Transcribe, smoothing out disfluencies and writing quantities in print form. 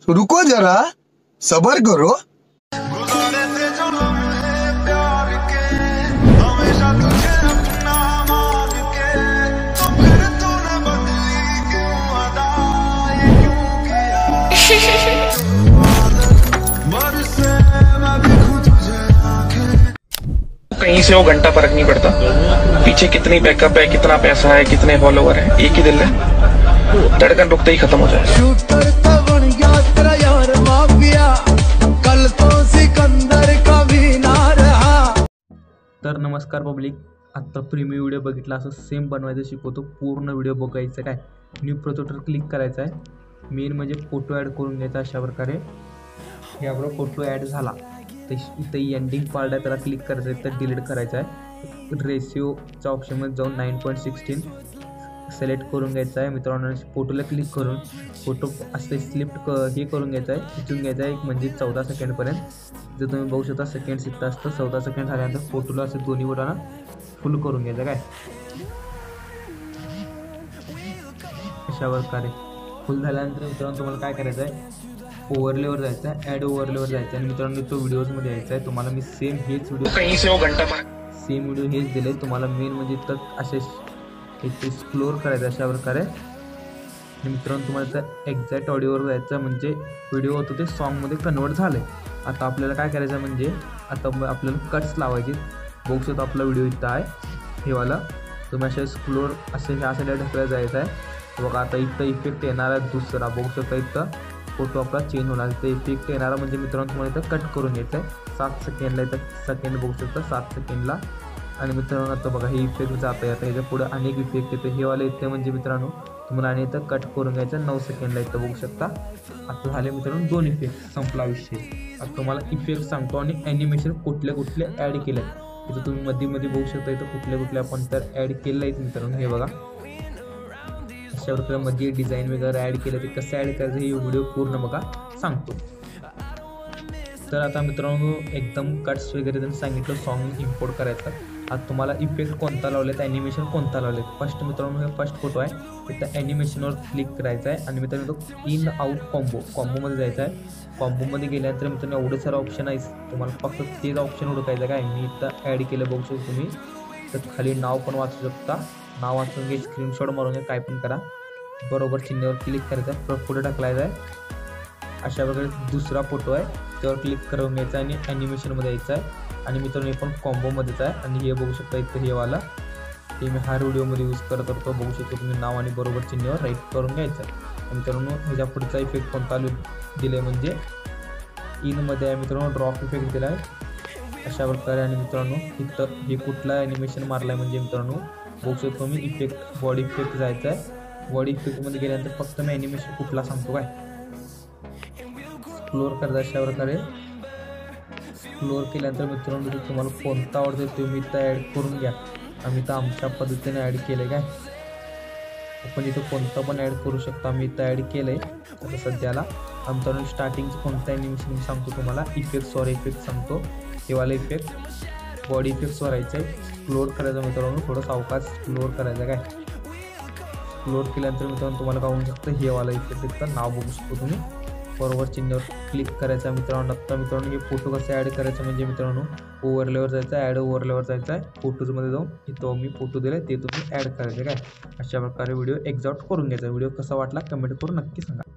रुको जरा, सबर करो। कहीं से वो घंटा फर्क नहीं पड़ता, पीछे कितनी बैकअप है, कितना पैसा है, कितने फॉलोवर है, एक ही दिल है, धड़कन रुकते ही खत्म हो जाए। तर नमस्कार पब्लिक, आता प्रीमियम व्हिडिओ बघितला असं सेम बनवायचं शिकवतो। पूर्ण व्हिडिओ बघायचं काय, न्यू प्रोजेक्टवर क्लिक करायचं आहे। मेन म्हणजे फोटो ॲड करून घ्यायचा अशा प्रकारे। याबरोबर फोटो ॲड झाला तर इथं एंडिंग पार्ट आहे, त्याला क्लिक करायचं आहे, तर डिलीट करायचं आहे। रेशिओच्या ऑप्शनमध्ये जाऊन 9.16 सिलेक्ट करून घ्यायचा आहे मित्रांनो। फोटोला क्लिक करून फोटो असे स्लिफ्ट हे करून घ्यायचा आहे, खिचून घ्यायचा आहे, म्हणजे 14 सेकंडपर्यंत। जर तुम्ही बघू शकता सेकंड्स इथं असतं, 14 सेकंड झाल्यानंतर फोटोला असे दोन्ही बोटांना फुल करून घ्यायचं काय अशा प्रकारे। फुल झाल्यानंतर मित्रांनो तुम्हाला काय करायचं आहे, ओव्हरलेवर जायचं आहे, ॲड ओव्हरलेवर जायचं आहे। आणि मित्रांनो तो व्हिडिओजमध्ये यायचा आहे। तुम्हाला मी सेम हेच व्हिडिओ सेम व्हिडिओ हेच दिले तुम्हाला। मेन म्हणजे तर असे एक्सप्लोर करायचं अशा प्रकारे। आणि मित्रांनो तुम्हाला तर एक्झॅक्ट ऑडिओवर जायचं, म्हणजे व्हिडिओ होतो ते सॉन्गमध्ये कन्वर्ट झालं आहे। आता आपल्याला काय करायचं म्हणजे आता आपल्याला कट्स लावायचे। बघू शकतो आपला व्हिडिओ इथं आहे हे वाला, तुम्ही असे एक्सप्लोर असे ह्या साईडला ढकलत जायचं आहे। बघा आता इथं इफेक्ट येणार आहे दुसरा, बघू शकता इथं फोटो आपला चेंज होणार, इथं इफेक्ट येणारा म्हणजे मित्रांनो तुम्हाला इथं कट करून घ्यायचं आहे 7 सेकंडला। इथं सेकंड बघू शकता 7 सेकंडला। आणि मित्रांनो आता बघा हे इफेक्ट जात आहे, आता ह्याच्या पुढे अनेक इफेक्ट येते, हे वाले इथे म्हणजे मित्रांनो तुम्हाला आणि इथं कट करून घ्यायचं 9 सेकंडला। इथं बघू शकता आता झाले मित्रांनो 2 इफेक्ट, संपला विषय। आता तुम्हाला इफेक्ट सांगतो आणि ॲनिमेशन कुठले कुठले ॲड केले इथं तुम्ही मध्ये बघू शकता। इथं कुठले आपण तर ॲड केलं आहे मित्रांनो, हे बघा अशा प्रकारे मध्ये डिझाईन वगैरे ॲड केलं, ते कसं ॲड करायचं हे व्हिडिओ पूर्ण बघा सांगतो। तर आता मित्रांनो एकदम कट्स वगैरे त्यांनी सांगितलं सॉन्ग इम्पोर्ट करायचं। आता तुम्हाला इफेक्ट कोणता लावले तर ॲनिमेशन कोणता लावले। फर्स्ट मित्रांनो हे फर्स्ट फोटो आहे, तिथं ॲनिमेशनवर क्लिक करायचं आहे। आणि मित्रांनो तो इन आउट कॉम्बोमध्ये जायचं आहे। कॉम्बोमध्ये गेल्यानंतर मित्रांनो एवढे सारे ऑप्शन आहे, तुम्हाला फक्त तेच ऑप्शन हुडकायचं काय। मी इथं ॲड केलं बघू शकतो तुम्ही, तर खाली नाव पण वाचू शकता, नाव वाचून घे, स्क्रीनशॉट मारून घ्या, काय पण करा। बरोबर चिन्हावर क्लिक करायचं, पुढे ढकलायचं आहे। अशा प्रकारे दुसरा फोटो आहे त्यावर क्लिक करून घ्यायचा आणि ॲनिमेशनमध्ये यायचं आहे। आणि मित्रांनो हे पण कॉम्बोमध्येच आहे। आणि हे बघू शकता इथं हे वाला, हे मी हर व्हिडिओमध्ये यूज करत होतो, बघू शकतो तुम्ही नाव आणि बरोबर चिन्हावर राईट करून घ्यायचं आहे। मित्रांनो ह्याच्या पुढचा इफेक्ट कोणता दिला आहे म्हणजे इनमध्ये आहे मित्रांनो, ड्रॉप इफेक्ट दिला आहे अशा प्रकारे। आणि मित्रांनो इथं हे कुठला ॲनिमेशन मारला आहे म्हणजे मित्रांनो बघू शकतो मी इफेक्ट बॉडी इफेक्ट जायचं आहे। बॉडी इफेक्टमध्ये गेल्यानंतर फक्त मी ॲनिमेशन कुठला सांगतो काय, एक्सप्लोर करायचं अशा प्रकारे। एक्सप्लोर केल्यानंतर मित्रांनो तुम्हाला कोणता आवडतो तुम्ही इथं ॲड करून घ्या। आम्ही तर आमच्या पद्धतीने ॲड केलं आहे काय, आपण इथं कोणतं पण ॲड करू शकता। आम्ही इथं ॲड केलं आहे आता सध्याला। मित्रांनो स्टार्टिंगचं कोणतं ॲनिमेशन मी सांगतो तुम्हाला, इफेक्ट्सवर इफेक्ट सांगतो, हे वाला इफेक्ट बॉडी इफेक्ट्सवर यायचं आहे। एक्सप्लोर करायचं मित्रांनो, थोडं सावकाश एक्सप्लोर करायचं काय। एक्सप्लोर केल्यानंतर मित्रांनो तुम्हाला काय होऊ शकतं, हे वाला इफेक्ट इथं नाव बघू शकतो तुम्ही, बरोबर चिन्हावर क्लिक करायचं मित्रांनो। आता मित्रांनो हे फोटो कसं ॲड करायचं म्हणजे मित्रांनो ओव्हरलेवर जायचं आहे, ॲड ओव्हरलेवर जायचं आहे, फोटोजमध्ये जाऊन इथं मी फोटो दिला ते तुम्ही ॲड करायचं काय। अशा प्रकारे व्हिडिओ एक्झॉर्ट करून घ्यायचा। व्हिडिओ कसा वाटला कमेंट करून नक्की सांगा।